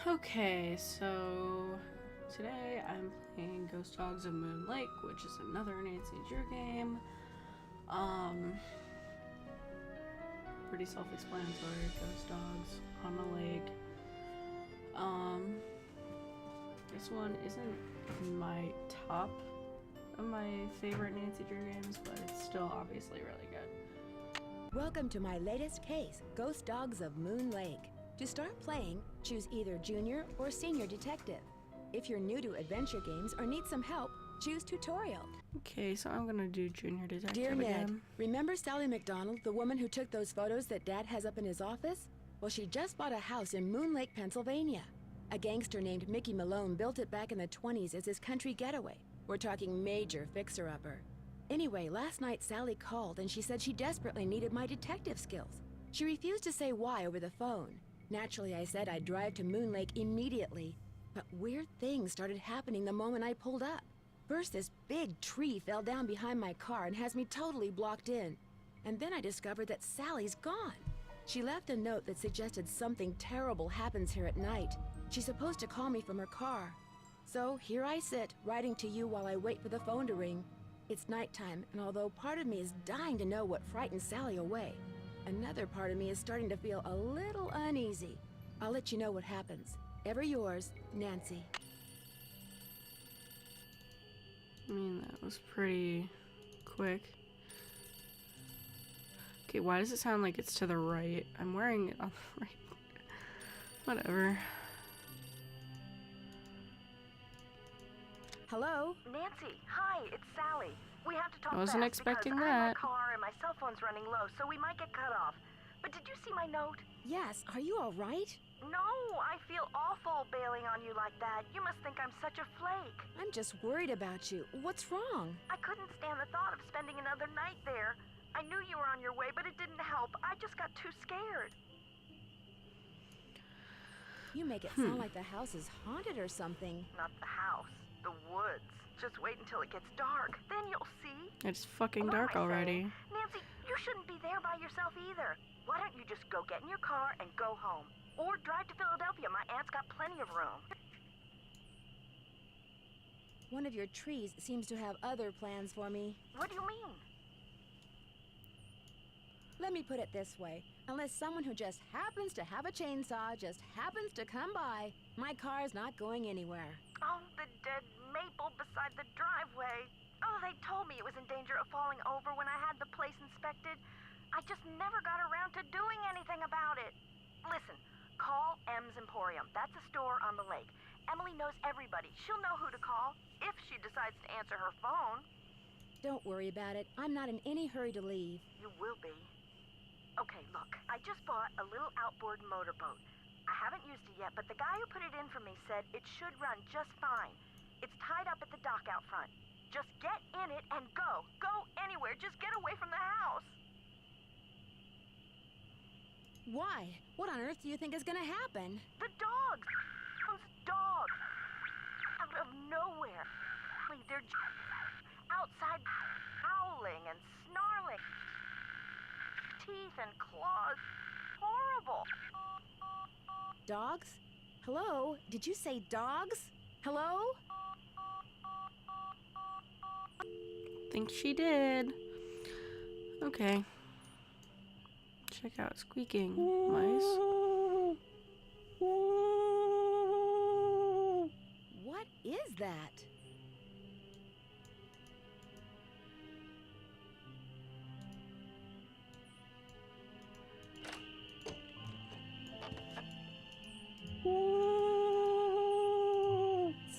Okay, so today I'm playing Ghost Dogs of Moon Lake, which is another Nancy Drew game. Pretty self-explanatory. Ghost dogs on a lake. This one isn't my top of my favorite Nancy Drew games, but it's still obviously really good. Welcome to my latest case, Ghost Dogs of Moon Lake. To start playing, choose either Junior or Senior Detective. If you're new to adventure games or need some help, choose Tutorial. Okay, so I'm gonna do Junior Detective Dear Ned, again. remember Sally McDonald, the woman who took those photos that Dad has up in his office? Well, she just bought a house in Moon Lake, Pennsylvania. A gangster named Mickey Malone built it back in the 20s as his country getaway. We're talking major fixer-upper. Anyway, last night Sally called and she said she desperately needed my detective skills. She refused to say why over the phone. Naturally, I said I'd drive to Moon Lake immediately. But weird things started happening the moment I pulled up. First, this big tree fell down behind my car and has me totally blocked in. And then I discovered that Sally's gone. She left a note that suggested something terrible happens here at night. She's supposed to call me from her car. So here I sit, writing to you while I wait for the phone to ring. It's nighttime, and although part of me is dying to know what frightened Sally away, another part of me is starting to feel a little uneasy. I'll let you know what happens. Ever yours, Nancy. I mean, that was pretty quick. Okay, why does it sound like it's to the right? I'm wearing it on the right. Whatever. Hello? Nancy, hi, it's Sally. We have to talk I wasn't fast expecting because I'm in that. my car and my cell phone's running low, so we might get cut off. But did you see my note? Yes, are you all right? No, I feel awful bailing on you like that. You must think I'm such a flake. I'm just worried about you. What's wrong? I couldn't stand the thought of spending another night there. I knew you were on your way, but it didn't help. I just got too scared. You make it sound like the house is haunted or something. Not the house, the woods. Just wait until it gets dark. Then you'll see. It's fucking What am dark I already. saying? Nancy, you shouldn't be there by yourself either. Why don't you just go get in your car and go home? Or drive to Philadelphia. My aunt's got plenty of room. One of your trees seems to have other plans for me. What do you mean? Let me put it this way. Unless someone who just happens to have a chainsaw just happens to come by, my car's not going anywhere. Oh, the dead maple beside the driveway. Oh, they told me it was in danger of falling over when I had the place inspected. I just never got around to doing anything about it. Listen, call M's Emporium. That's a store on the lake. Emily knows everybody. She'll know who to call if she decides to answer her phone. Don't worry about it. I'm not in any hurry to leave. You will be. Okay, look, I just bought a little outboard motorboat. I haven't used it yet, but the guy who put it in for me said it should run just fine. It's tied up at the dock out front. Just get in it and go. Go anywhere. Just get away from the house. Why? What on earth do you think is gonna happen? The dogs! Those dogs! Out of nowhere. They're outside howling and snarling. Teeth and claws. Horrible. Dogs? Hello? Did you say dogs? Hello? Think she did. Okay. Check out squeaking mice. What is that?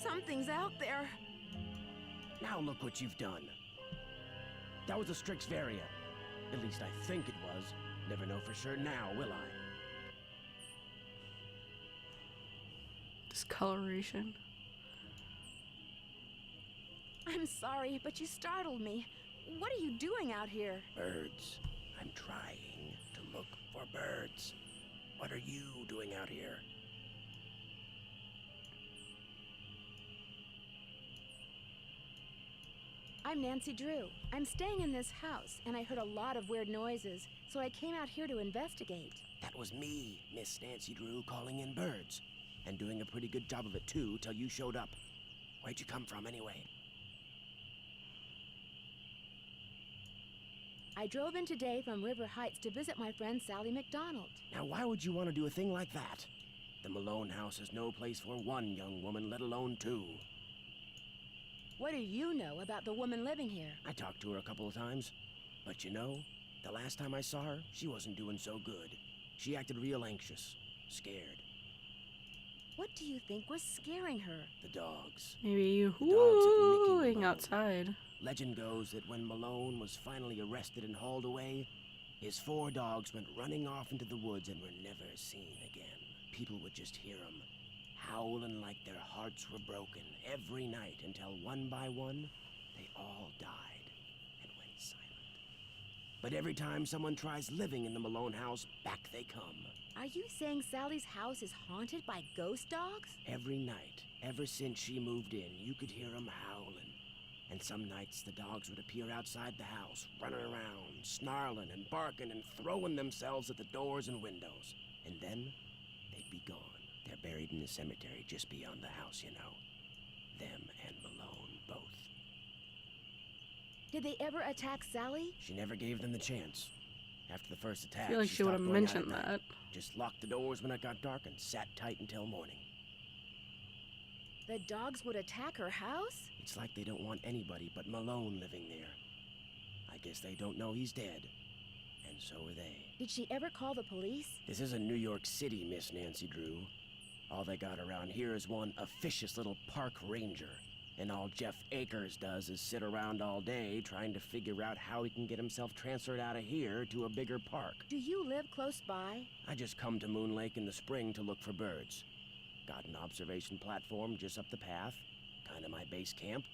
Something's out there. Now look what you've done. That was a Strixvaria. At least I think it was. Never know for sure now, will I? Discoloration. I'm sorry, but you startled me. What are you doing out here? Birds. I'm trying to look for birds. What are you doing out here? I'm Nancy Drew. I'm staying in this house, and I heard a lot of weird noises, so I came out here to investigate. That was me, Miss Nancy Drew, calling in birds. And doing a pretty good job of it, too, till you showed up. Where'd you come from, anyway? I drove in today from River Heights to visit my friend Sally McDonald. Now, why would you want to do a thing like that? The Malone house is no place for one young woman, let alone two. What do you know about the woman living here? I talked to her a couple of times. But you know, the last time I saw her, she wasn't doing so good. She acted real anxious, scared. What do you think was scaring her? The dogs. Maybe The dogs of Mickey whooing Malone. outside. Legend goes that when Malone was finally arrested and hauled away, his 4 dogs went running off into the woods and were never seen again. People would just hear them, howling like their hearts were broken every night until one by one, they all died and went silent. But every time someone tries living in the Malone house, back they come. Are you saying Sally's house is haunted by ghost dogs? Every night, ever since she moved in, you could hear them howling. And some nights the dogs would appear outside the house, running around, snarling and barking and throwing themselves at the doors and windows. And then they'd be gone. They're buried in the cemetery just beyond the house, you know. Them and Malone, both. Did they ever attack Sally? She never gave them the chance. After the first attack, I feel like she would stopped have going out mentioned at night. that. Just locked the doors when it got dark and sat tight until morning. The dogs would attack her house? It's like they don't want anybody but Malone living there. I guess they don't know he's dead. And so are they. Did she ever call the police? This isn't New York City, Miss Nancy Drew. All they got around here is one officious little park ranger. And all Jeff Akers does is sit around all day trying to figure out how he can get himself transferred out of here to a bigger park. Do you live close by? I just come to Moon Lake in the spring to look for birds. Got an observation platform just up the path, kind of my base camp,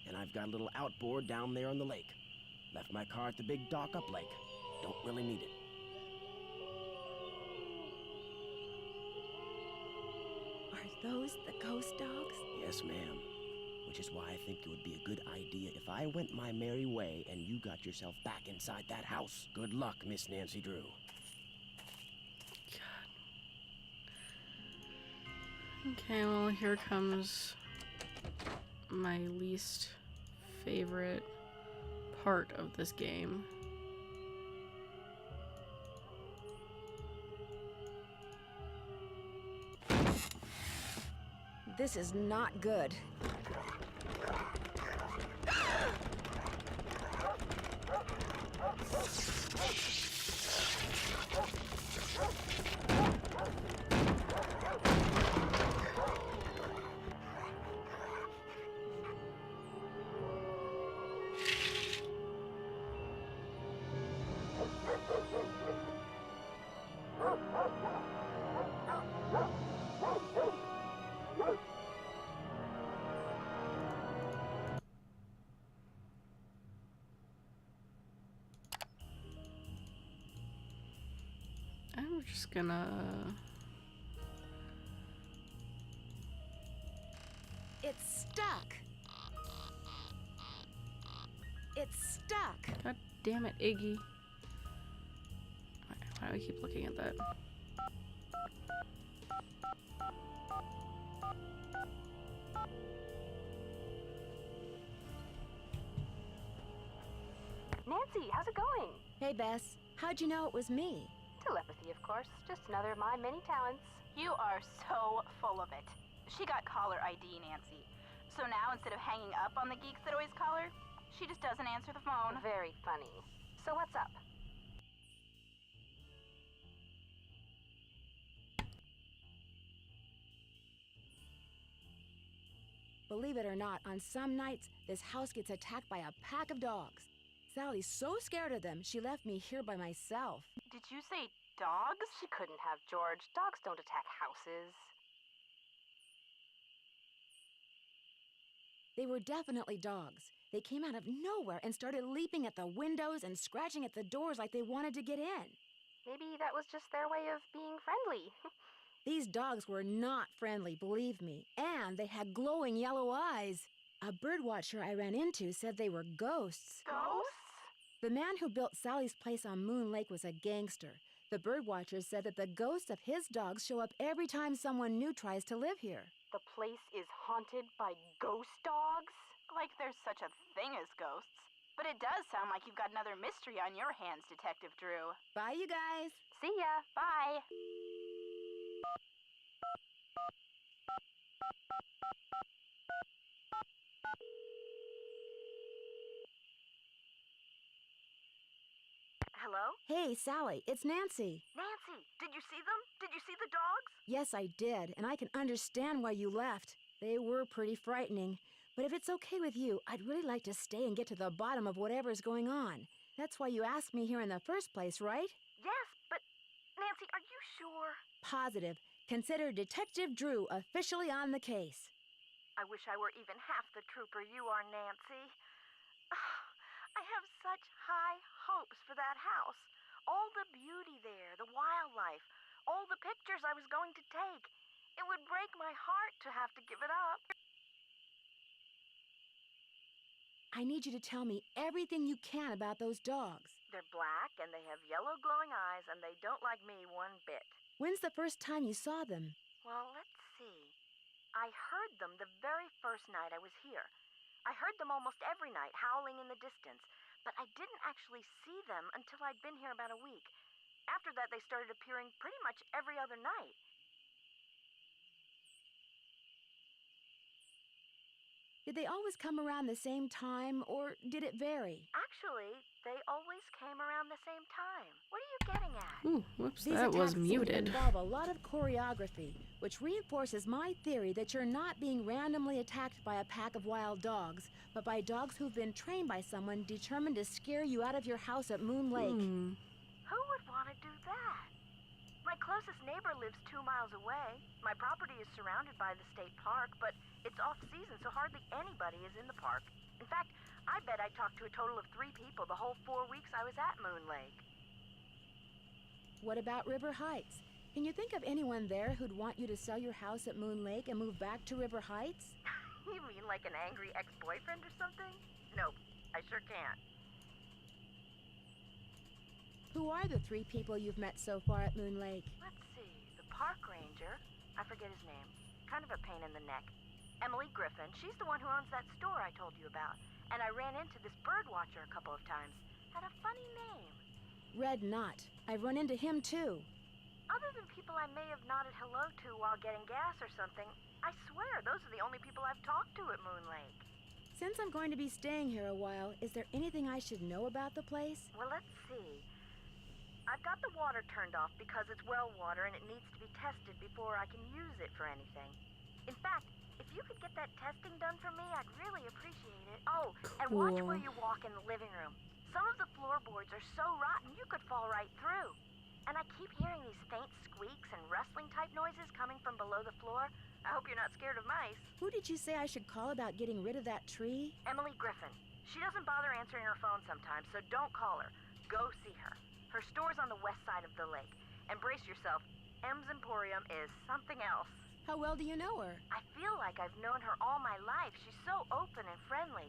and I've got a little outboard down there on the lake. Left my car at the big dock up lake. Don't really need it. Are those the ghost dogs? Yes, ma'am. Which is why I think it would be a good idea if I went my merry way and you got yourself back inside that house. Good luck, Miss Nancy Drew. Okay, well, here comes my least favorite part of this game. This is not good. I'm just gonna... It's stuck. It's stuck. God damn it, Iggy. Why do I keep looking at that? Nancy, how's it going? Hey, Bess. How'd you know it was me? Telepathy, of course. Just another of my many talents. You are so full of it. She got caller ID, Nancy. So now, instead of hanging up on the geeks that always call her, she just doesn't answer the phone. Very funny. So what's up? Believe it or not, on some nights, this house gets attacked by a pack of dogs. Sally's so scared of them, she left me here by myself. Did you say dogs? She couldn't have, George. Dogs don't attack houses. They were definitely dogs. They came out of nowhere and started leaping at the windows and scratching at the doors like they wanted to get in. Maybe that was just their way of being friendly. These dogs were not friendly, believe me, and they had glowing yellow eyes. A birdwatcher I ran into said they were ghosts. Ghosts? The man who built Sally's place on Moon Lake was a gangster. The birdwatcher said that the ghosts of his dogs show up every time someone new tries to live here. The place is haunted by ghost dogs? Like there's such a thing as ghosts. But it does sound like you've got another mystery on your hands, Detective Drew. Bye, you guys. See ya. Bye. Hello? Hey, Sally, it's Nancy. Nancy, did you see them? Did you see the dogs? Yes, I did, and I can understand why you left. They were pretty frightening. But if it's okay with you, I'd really like to stay and get to the bottom of whatever's going on. That's why you asked me here in the first place, right? Yes, but Nancy, are you sure? Positive. Consider Detective Drew officially on the case. I wish I were even half the trooper you are, Nancy. I have such high hopes for that house. All the beauty there, the wildlife, all the pictures I was going to take. It would break my heart to have to give it up. I need you to tell me everything you can about those dogs. They're black and they have yellow glowing eyes and they don't like me one bit. When's the first time you saw them? Well, let's see. I heard them the very first night I was here. I heard them almost every night, howling in the distance, but I didn't actually see them until I'd been here about a week. After that, they started appearing pretty much every other night. Did they always come around the same time, or did it vary? Actually, they always came around the same time. What are you getting at? Ooh, whoops, These that was attacks seem to muted. involve a lot of choreography, which reinforces my theory that you're not being randomly attacked by a pack of wild dogs, but by dogs who've been trained by someone determined to scare you out of your house at Moon Lake. Who would want to do that? My closest neighbor lives 2 miles away. My property is surrounded by the state park, but it's off-season, so hardly anybody is in the park. In fact, I bet I talked to a total of 3 people the whole 4 weeks I was at Moon Lake. What about River Heights? Can you think of anyone there who'd want you to sell your house at Moon Lake and move back to River Heights? You mean like an angry ex-boyfriend or something? Nope, I sure can't. Who are the 3 people you've met so far at Moon Lake? Let's see, the park ranger, I forget his name, kind of a pain in the neck. Emily Griffin, she's the one who owns that store I told you about. And I ran into this bird watcher a couple of times. Had a funny name. Red Knot. I've run into him too. Other than people I may have nodded hello to while getting gas or something, I swear those are the only people I've talked to at Moon Lake. Since I'm going to be staying here a while, is there anything I should know about the place? Well, let's see. I've got the water turned off because it's well water and it needs to be tested before I can use it for anything. In fact, if you could get that testing done for me, I'd really appreciate it. Oh, and watch where you walk in the living room. Some of the floorboards are so rotten you could fall right through. And I keep hearing these faint squeaks and rustling type noises coming from below the floor. I hope you're not scared of mice. Who did you say I should call about getting rid of that tree? Emily Griffin. She doesn't bother answering her phone sometimes, so don't call her. Go see her. Her store's on the west side of the lake. And brace yourself, M's Emporium is something else. How well do you know her? I feel like I've known her all my life. She's so open and friendly.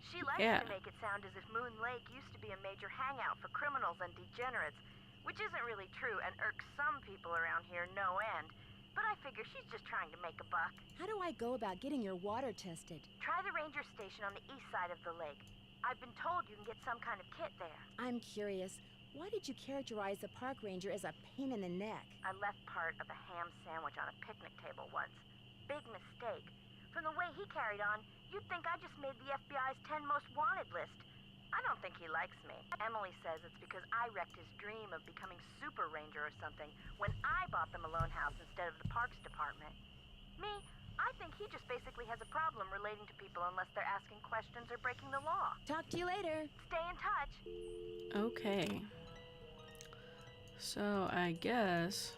She likes to make it sound as if Moon Lake used to be a major hangout for criminals and degenerates, which isn't really true and irks some people around here no end. But I figure she's just trying to make a buck. How do I go about getting your water tested? Try the ranger station on the east side of the lake. I've been told you can get some kind of kit there. I'm curious. Why did you characterize the park ranger as a pain in the neck? I left part of a ham sandwich on a picnic table once. Big mistake. From the way he carried on, you'd think I just made the FBI's 10 most wanted list. I don't think he likes me. Emily says it's because I wrecked his dream of becoming super ranger or something when I bought the Malone house instead of the parks department. Me, I think he just basically has a problem relating to people unless they're asking questions or breaking the law. Talk to you later. Stay in touch. Okay. So I guess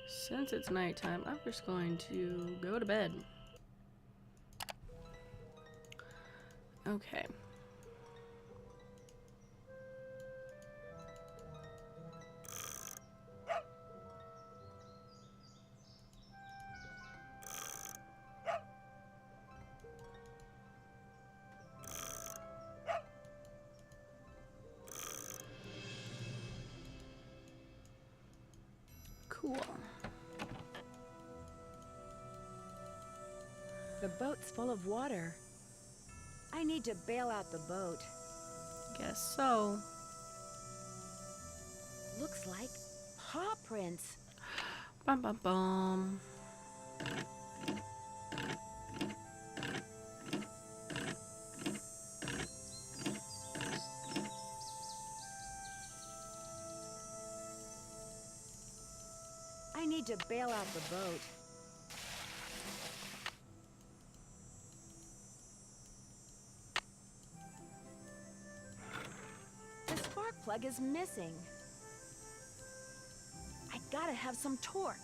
since it's nighttime, I'm just going to go to bed. Okay. Cool. The boat's full of water. I need to bail out the boat. Guess so. Looks like paw prints. Bum bum bum. I need to bail out the boat. The spark plug is missing. I gotta have some torque.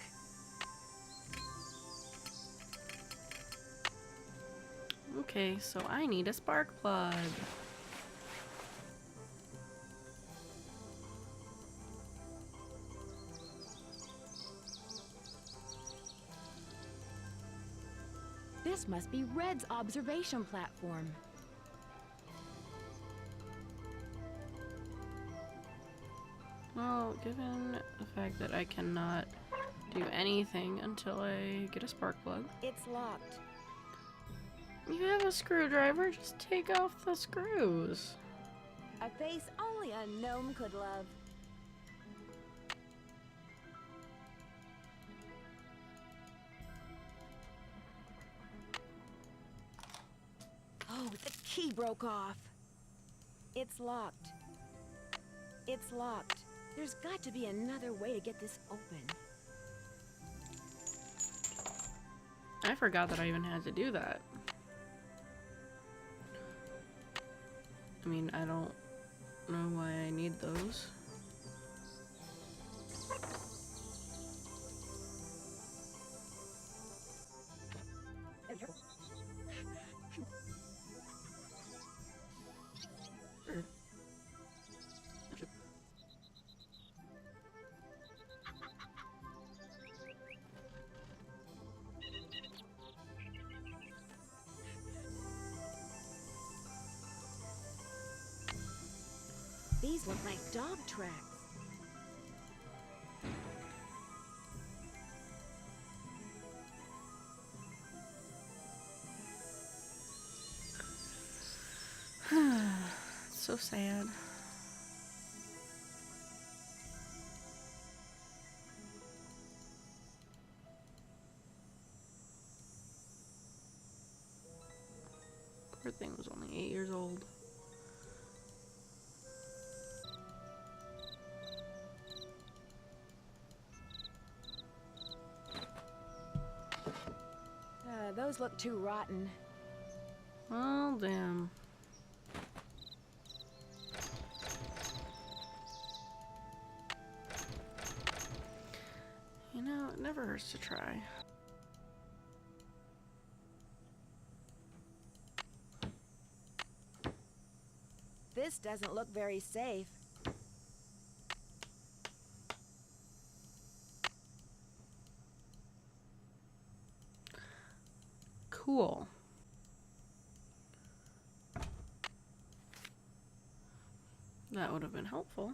Okay, so I need a spark plug. This must be Red's observation platform. Well, given the fact that I cannot do anything until I get a spark plug. It's locked. You have a screwdriver, just take off the screws. A face only a gnome could love. Oh, the key broke off. It's locked. It's locked. There's got to be another way to get this open. I forgot that I even had to do that. I mean, I don't know why I need those. These look like dog tracks. It's so sad. Poor thing was only 8 years old. Those look too rotten. Well, damn. You know, it never hurts to try. This doesn't look very safe. Cool. That would have been helpful.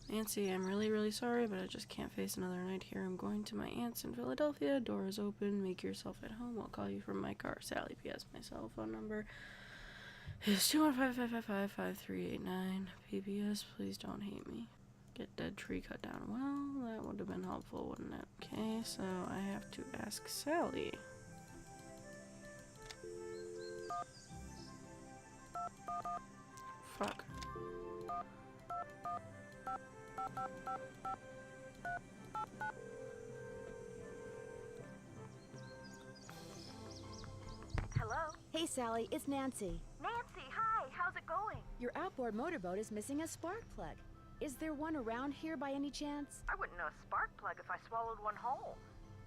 Nancy, I'm really, really sorry, but I just can't face another night here. I'm going to my aunt's in Philadelphia. Door is open. Make yourself at home. I'll call you from my car. Sally, P.S. My cell phone number is 215-555-5389. P.P.S. Please don't hate me. Get dead tree cut down. Well, that would have been helpful, wouldn't it? Okay, so I have to ask Sally. Fuck. Hello? Hey, Sally, it's Nancy. Nancy, hi. How's it going? Your outboard motorboat is missing a spark plug. Is there one around here by any chance? I wouldn't know a spark plug if I swallowed one whole.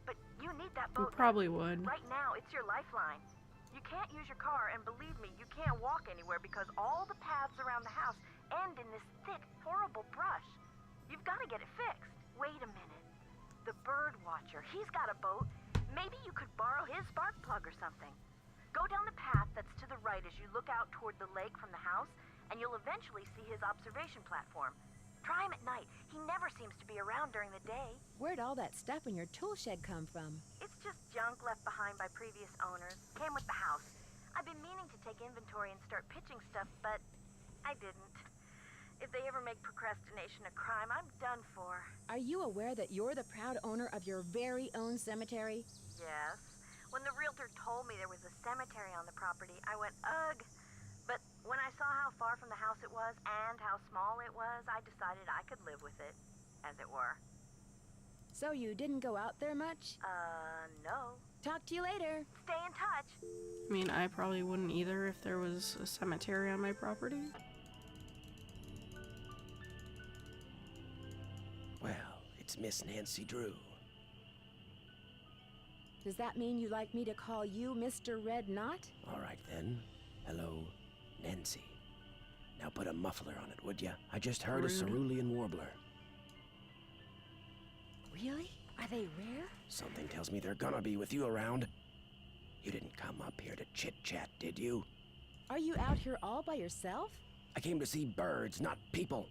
But you need that You boat. probably would. Right now, it's your lifeline. You can't use your car, and believe me, you can't walk anywhere because all the paths around the house end in this thick, horrible brush. You've got to get it fixed. Wait a minute. The bird watcher, he's got a boat. Maybe you could borrow his spark plug or something. Go down the path that's to the right as you look out toward the lake from the house, and you'll eventually see his observation platform. Try him at night. He never seems to be around during the day. Where'd all that stuff in your tool shed come from? It's just junk left behind by previous owners. Came with the house. I've been meaning to take inventory and start pitching stuff, but I didn't. If they ever make procrastination a crime, I'm done for. Are you aware that you're the proud owner of your very own cemetery? Yes. When the realtor told me there was a cemetery on the property, I went, ugh. But when I saw how far from the house it was and how small it was, I decided I could live with it, as it were. So you didn't go out there much? No. Talk to you later. Stay in touch. I mean, I probably wouldn't either if there was a cemetery on my property. Well, it's Miss Nancy Drew. Does that mean you like me to call you Mr. Red Knot? All right, then. Hello, Nancy. Now put a muffler on it, would ya? I just heard a Rude. cerulean warbler. Really? Are they rare? Something tells me they're gonna be with you around. You didn't come up here to chit-chat, did you? Are you out here all by yourself? I came to see birds, not people.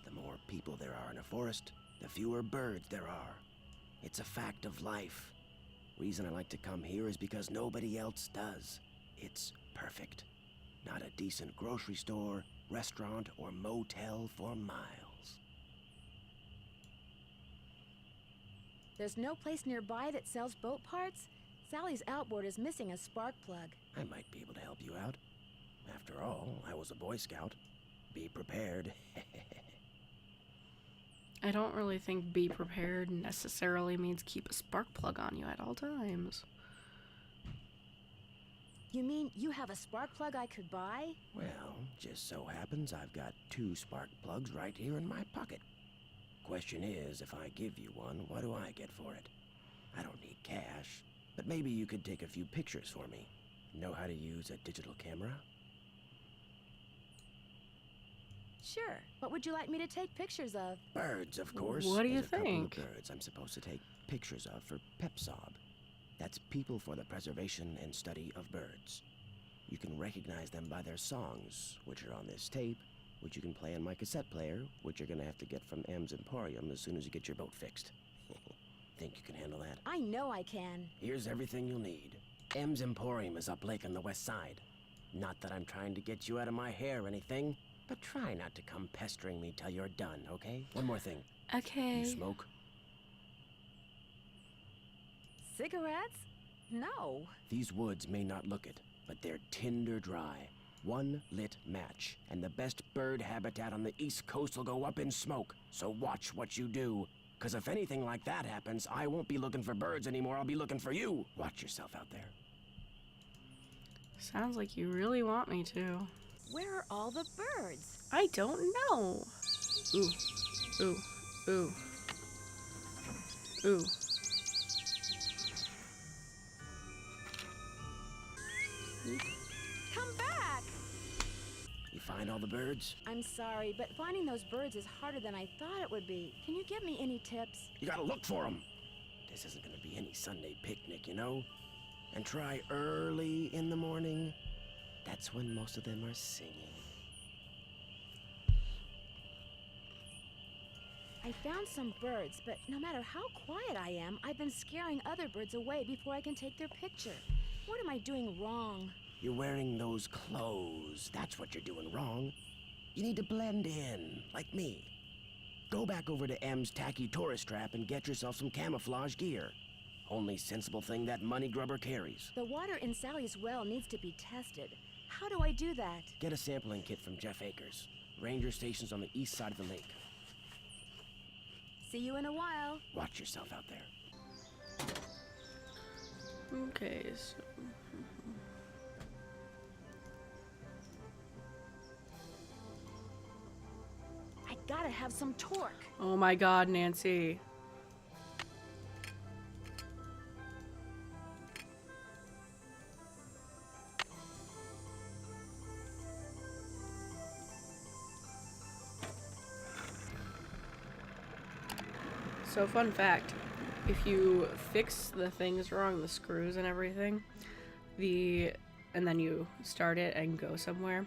The more people there are in a forest, the fewer birds there are. It's a fact of life. Reason I like to come here is because nobody else does. It's perfect. Not a decent grocery store, restaurant, or motel for miles. There's no place nearby that sells boat parts? Sally's outboard is missing a spark plug. I might be able to help you out. After all, I was a Boy Scout. Be prepared. I don't really think be prepared necessarily means keep a spark plug on you at all times. You mean you have a spark plug I could buy? Well, just so happens I've got 2 spark plugs right here in my pocket. Question is, if I give you one, what do I get for it? I don't need cash, but maybe you could take a few pictures for me. Know how to use a digital camera? Sure. What would you like me to take pictures of? Birds, of course. What do you There's a couple think? of birds I'm supposed to take pictures of for PEPSOB. That's People for the Preservation and Study of Birds. You can recognize them by their songs, which are on this tape, which you can play on my cassette player, which you're gonna have to get from M's Emporium as soon as you get your boat fixed. Think you can handle that? I know I can. Here's everything you'll need. M's Emporium is up lake on the west side. Not that I'm trying to get you out of my hair or anything, but try not to come pestering me till you're done, okay? One more thing. Okay. You smoke? Cigarettes? No. These woods may not look it, but they're tinder dry. One lit match, and the best bird habitat on the East Coast will go up in smoke. So watch what you do. 'Cause if anything like that happens, I won't be looking for birds anymore, I'll be looking for you. Watch yourself out there. Sounds like you really want me to. Where are all the birds? I don't know. Ooh. Ooh. Ooh. Ooh. Come back! You find all the birds? I'm sorry, but finding those birds is harder than I thought it would be. Can you give me any tips? You gotta look for them. This isn't gonna be any Sunday picnic, you know? And try early in the morning. That's when most of them are singing. I found some birds, but no matter how quiet I am, I've been scaring other birds away before I can take their picture. What am I doing wrong? You're wearing those clothes. That's what you're doing wrong. You need to blend in, like me. Go back over to M's tacky tourist trap and get yourself some camouflage gear. Only sensible thing that money grubber carries. The water in Sally's well needs to be tested. How do I do that? Get a sampling kit from Jeff Akers. Ranger station's on the east side of the lake. See you in a while. Watch yourself out there. Okay, so... I gotta have some torque. Oh my god, Nancy. So fun fact, if you fix the things wrong, the screws and everything, and then you start it and go somewhere,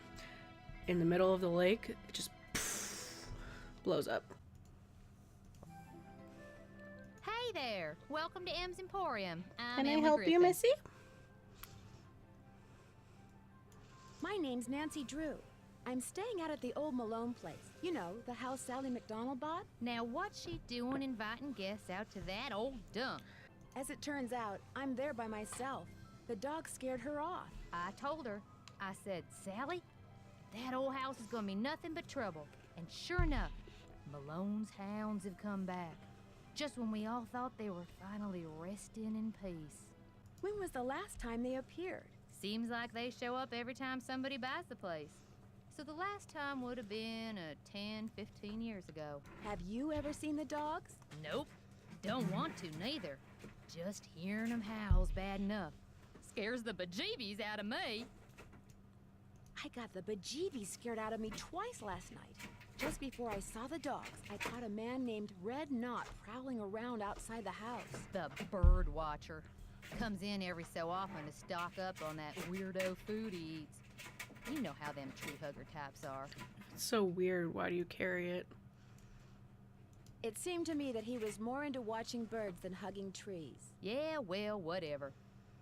in the middle of the lake, it just blows up. Hey there! Welcome to M's Emporium. Can I Emily help you, Griffin. Missy? My name's Nancy Drew. I'm staying out at the old Malone place. You know, the house Sally McDonald bought. Now, what's she doing inviting guests out to that old dump? As it turns out, I'm there by myself. The dog scared her off. I told her. I said, Sally, that old house is gonna be nothing but trouble. And sure enough, Malone's hounds have come back. Just when we all thought they were finally resting in peace. When was the last time they appeared? Seems like they show up every time somebody buys the place. So the last time would have been 10, 15 years ago. Have you ever seen the dogs? Nope. Don't want to, neither. Just hearing them howl's bad enough. Scares the bejeebies out of me. I got the bejeebies scared out of me twice last night. Just before I saw the dogs, I caught a man named Red Knot prowling around outside the house. The bird watcher. Comes in every so often to stock up on that weirdo food he eats. You know how them tree hugger types are. It's so weird. Why do you carry it? It seemed to me that he was more into watching birds than hugging trees. Yeah, well, whatever.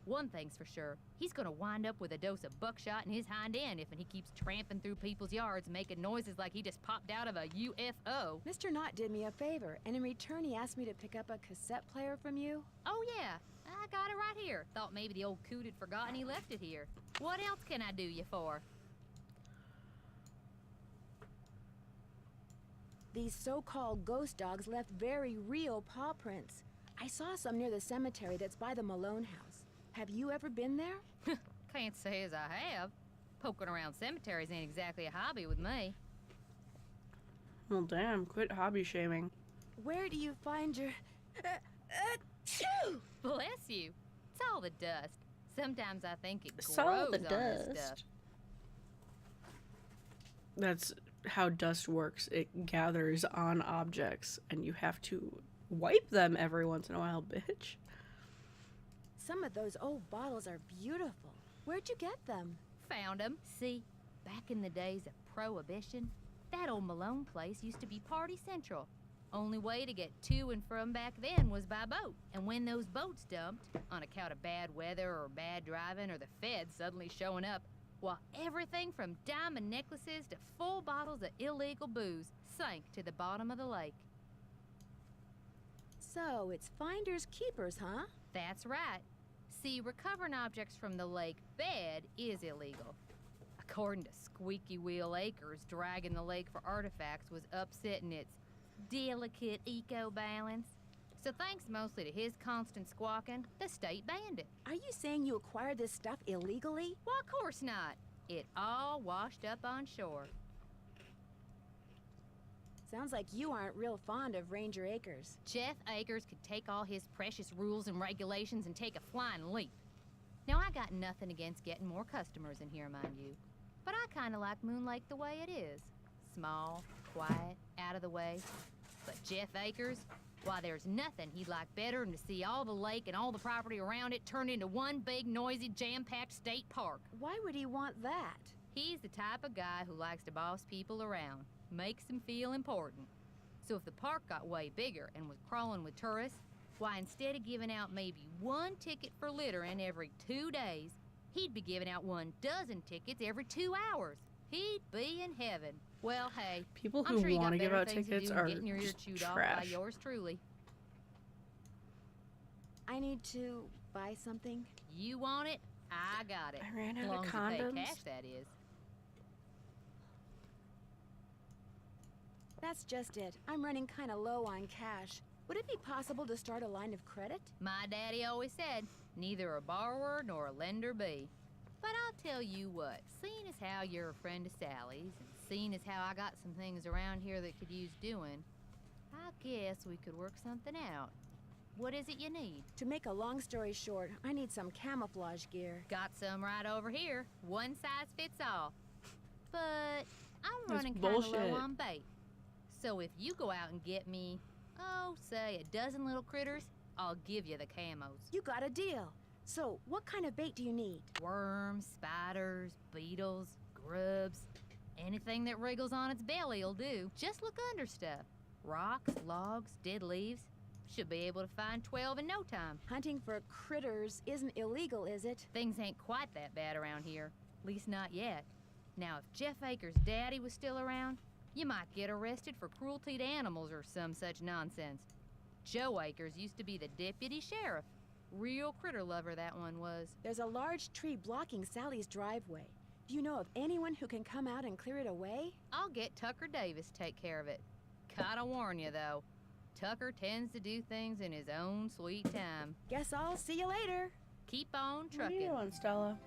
One thing's for sure. He's gonna wind up with a dose of buckshot in his hind end if he keeps tramping through people's yards making noises like he just popped out of a UFO. Mr. Knott did me a favor, and in return he asked me to pick up a cassette player from you. Oh yeah, I got it right here. Thought maybe the old coot had forgotten he left it here. What else can I do you for? These so-called ghost dogs left very real paw prints. I saw some near the cemetery that's by the Malone house. Have you ever been there? Can't say as I have. Poking around cemeteries ain't exactly a hobby with me. Well, damn. Quit hobby shaming. Where do you find your... achoo! Bless you. It's all the dust. Sometimes I think it It's grows all the on this stuff. dust. That's how dust works. It gathers on objects, and you have to wipe them every once in a while, bitch. Some of those old bottles are beautiful. Where'd you get them? Found 'em. See, back in the days of Prohibition, that old Malone place used to be party central. Only way to get to and from back then was by boat. And when those boats dumped, on account of bad weather or bad driving or the feds suddenly showing up, well, everything from diamond necklaces to full bottles of illegal booze sank to the bottom of the lake. So, it's finders keepers, huh? That's right. See, recovering objects from the lake bed is illegal. According to Squeaky Wheel Acres, dragging the lake for artifacts was upsetting its delicate eco-balance. So thanks mostly to his constant squawking, the state banned it. Are you saying you acquired this stuff illegally? Well, of course not. It all washed up on shore. Sounds like you aren't real fond of Ranger Acres. Jeff Akers could take all his precious rules and regulations and take a flying leap. Now, I got nothing against getting more customers in here, mind you. But I kind of like Moon Lake the way it is. Small, quiet, out of the way. But Jeff Akers, why, there's nothing he'd like better than to see all the lake and all the property around it turned into one big, noisy, jam-packed state park. Why would he want that? He's the type of guy who likes to boss people around, makes them feel important. So if the park got way bigger and was crawling with tourists, why, instead of giving out maybe one ticket for littering every 2 days, he'd be giving out 12 tickets every 2 hours. He'd be in heaven. Well, hey, People I'm who sure you got want to give better out things to tickets do than are getting your ear just chewed off by trash. yours truly. I need to buy something. You want it? I got it. I ran As out long of as you pay condoms. cash, that is. That's just it. I'm running kind of low on cash. Would it be possible to start a line of credit? My daddy always said, neither a borrower nor a lender be. But I'll tell you what, seeing as how you're a friend of Sally's, and seeing as how I got some things around here that could use doing, I guess we could work something out. What is it you need? To make a long story short, I need some camouflage gear. Got some right over here. One size fits all. But I'm That's running kind of low bullshit. on bait. So if you go out and get me, say a dozen little critters, I'll give you the camos. You got a deal. So, what kind of bait do you need? Worms, spiders, beetles, grubs, Anything that wriggles on its belly'll do. Just look under stuff. Rocks, logs, dead leaves. Should be able to find 12 in no time. Hunting for critters isn't illegal, is it? Things ain't quite that bad around here. Least not yet. Now, if Jeff Akers' daddy was still around, you might get arrested for cruelty to animals or some such nonsense. Joe Akers used to be the deputy sheriff. Real critter lover, that one was. There's a large tree blocking Sally's driveway. Do you know of anyone who can come out and clear it away? I'll get Tucker Davis to take care of it. Gotta warn you, though. Tucker tends to do things in his own sweet time. Guess I'll see you later. Keep on What are you trucking. doing, Stella?